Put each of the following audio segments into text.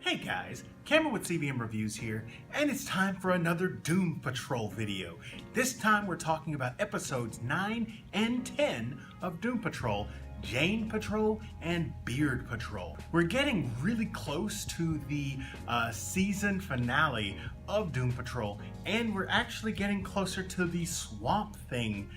Hey guys, Cameron with CBM Reviews here, and it's time for another Doom Patrol video. This time we're talking about episodes 9 and 10 of Doom Patrol, Jane Patrol and Beard Patrol. We're getting really close to the season finale of Doom Patrol, and we're actually getting closer to the Swamp Thing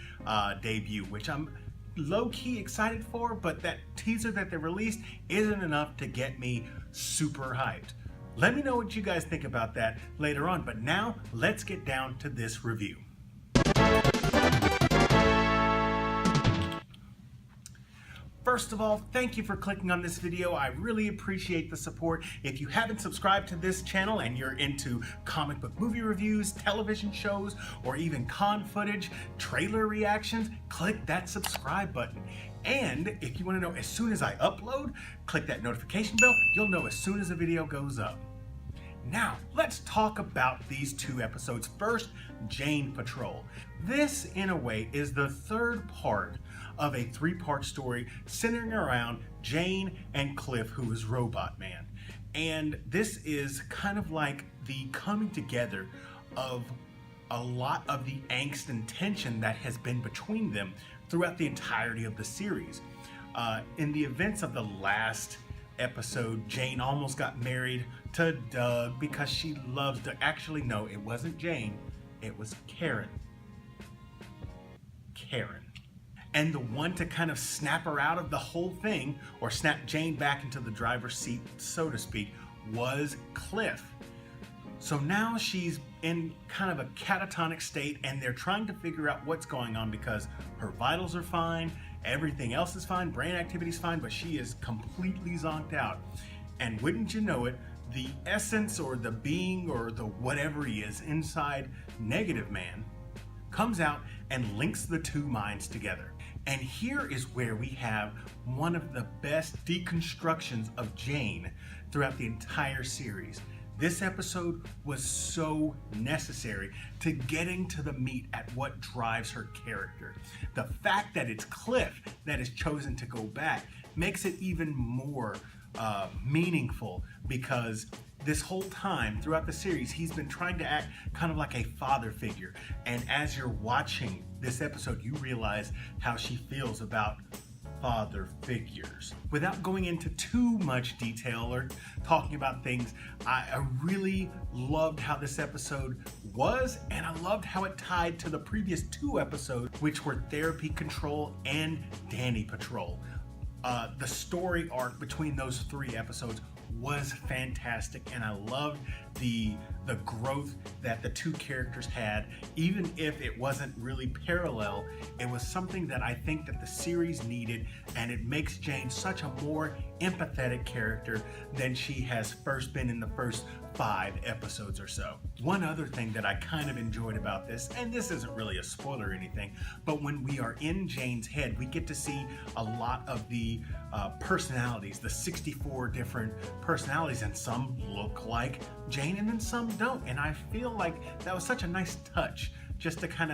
debut, which I'm low-key excited for, but that teaser that they released isn't enough to get me super hyped. Let me know what you guys think about that later on, but now let's get down to this review. First of all, thank you for clicking on this video. I really appreciate the support. If you haven't subscribed to this channel and you're into comic book movie reviews, television shows, or even con footage, trailer reactions, click that subscribe button. And if you want to know as soon as I upload, click that notification bell. You'll know as soon as a video goes up. Now, let's talk about these two episodes. First, Jane Patrol. This, in a way, is the third part of a three-part story centering around Jane and Cliff, who is Robot Man. And this is kind of like the coming together of a lot of the angst and tension that has been between them throughout the entirety of the series. In the events of the last episode, Jane almost got married to Doug because she loves Doug. Actually, no, it wasn't Jane, it was Karen. And the one to kind of snap her out of the whole thing, or snap Jane back into the driver's seat, so to speak, was Cliff. So now she's in kind of a catatonic state, and they're trying to figure out what's going on because her vitals are fine, everything else is fine, brain activity's fine, but she is completely zonked out. And wouldn't you know it, the essence or the being or the whatever he is inside Negative Man comes out and links the two minds together. And here is where we have one of the best deconstructions of Jane throughout the entire series. This episode was so necessary to getting to the meat at what drives her character. The fact that it's Cliff that is chosen to go back makes it even more meaningful, because this whole time throughout the series he's been trying to act kind of like a father figure, and as you're watching this episode you realize how she feels about father figures. Without going into too much detail or talking about things, I really loved how this episode was, and I loved how it tied to the previous two episodes, which were Therapy Control and Danny Patrol. The story arc between those three episodes was fantastic, and I loved the growth that the two characters had. Even if it wasn't really parallel, it was something that I think that the series needed, and it makes Jane such a more empathetic character than she has first been in the first 5 episodes or so. One other thing that I kind of enjoyed about this, and this isn't really a spoiler or anything, but when we are in Jane's head, we get to see a lot of the personalities, the 64 different personalities, and some look like Jane and then some don't. And I feel like that was such a nice touch just to kind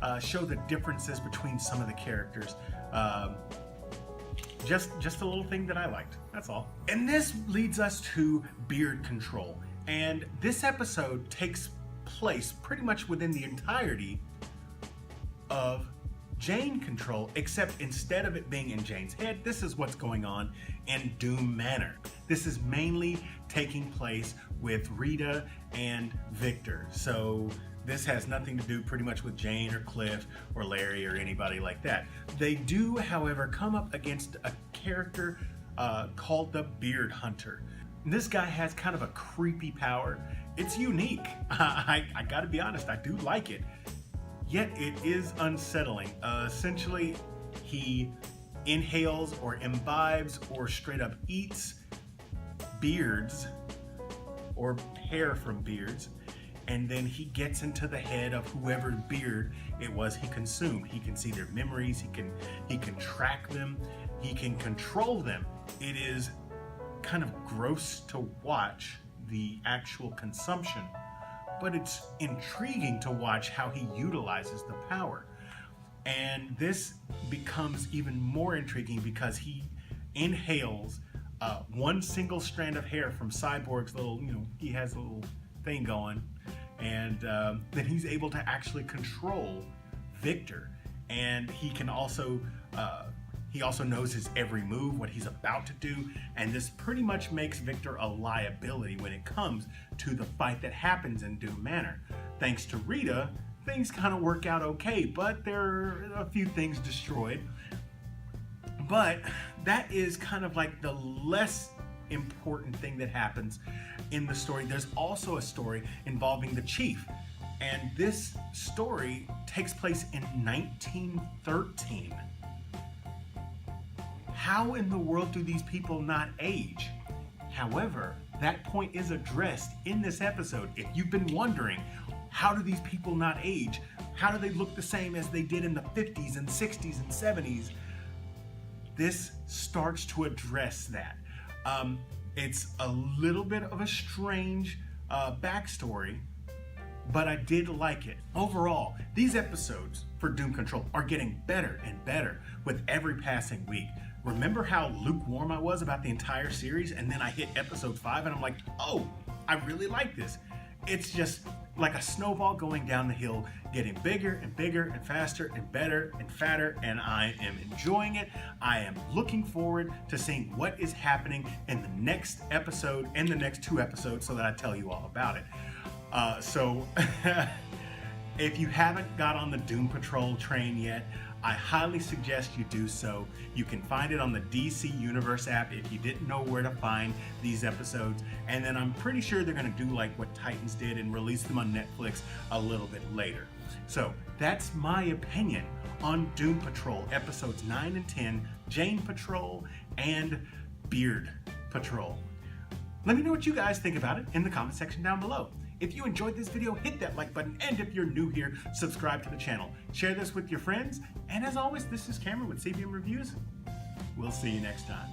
of show the differences between some of the characters. Just a little thing that I liked, that's all. And this leads us to Beard Control. And this episode takes place pretty much within the entirety of Jane Control, except instead of it being in Jane's head, this is what's going on in Doom Manor. This is mainly taking place with Rita and Victor. So this has nothing to do pretty much with Jane or Cliff or Larry or anybody like that. They do, however, come up against a character called the Beard Hunter. This guy has kind of a creepy power. It's unique. I gotta be honest, I do like it. Yet it is unsettling. Essentially, he inhales or imbibes or straight up eats beards or hair from beards, and then he gets into the head of whoever beard it was he consumed. He can see their memories, he can track them, he can control them. It is kind of gross to watch the actual consumption, but it's intriguing to watch how he utilizes the power. And this becomes even more intriguing because he inhales one single strand of hair from Cyborg's little, he has a little thing going, and then he's able to actually control Victor, and he also knows his every move, what he's about to do, and this pretty much makes Victor a liability when it comes to the fight that happens in Doom Manor. Thanks to Rita, things kind of work out okay, but there are a few things destroyed. But that is kind of like the less important thing that happens in the story. There's also a story involving the Chief, and this story takes place in 1913. How in the world do these people not age? However, that point is addressed in this episode. If you've been wondering, how do these people not age? How do they look the same as they did in the 50s and 60s and 70s? This starts to address that. It's a little bit of a strange backstory, but I did like it. Overall, these episodes for Doom Control are getting better and better with every passing week. Remember how lukewarm I was about the entire series, and then I hit episode 5 and I'm like, oh, I really like this. It's just like a snowball going down the hill, getting bigger and bigger and faster and better and fatter, and I am enjoying it. I am looking forward to seeing what is happening in the next episode and the next 2 episodes so that I tell you all about it. So if you haven't got on the Doom Patrol train yet, I highly suggest you do so. You can find it on the DC Universe app if you didn't know where to find these episodes. And then I'm pretty sure they're going to do like what Titans did and release them on Netflix a little bit later. So that's my opinion on Doom Patrol episodes 9 and 10, Jane Patrol and Beard Patrol. Let me know what you guys think about it in the comment section down below. If you enjoyed this video, hit that like button, and if you're new here, subscribe to the channel. Share this with your friends, and as always, this is Cameron with CBM Reviews. We'll see you next time.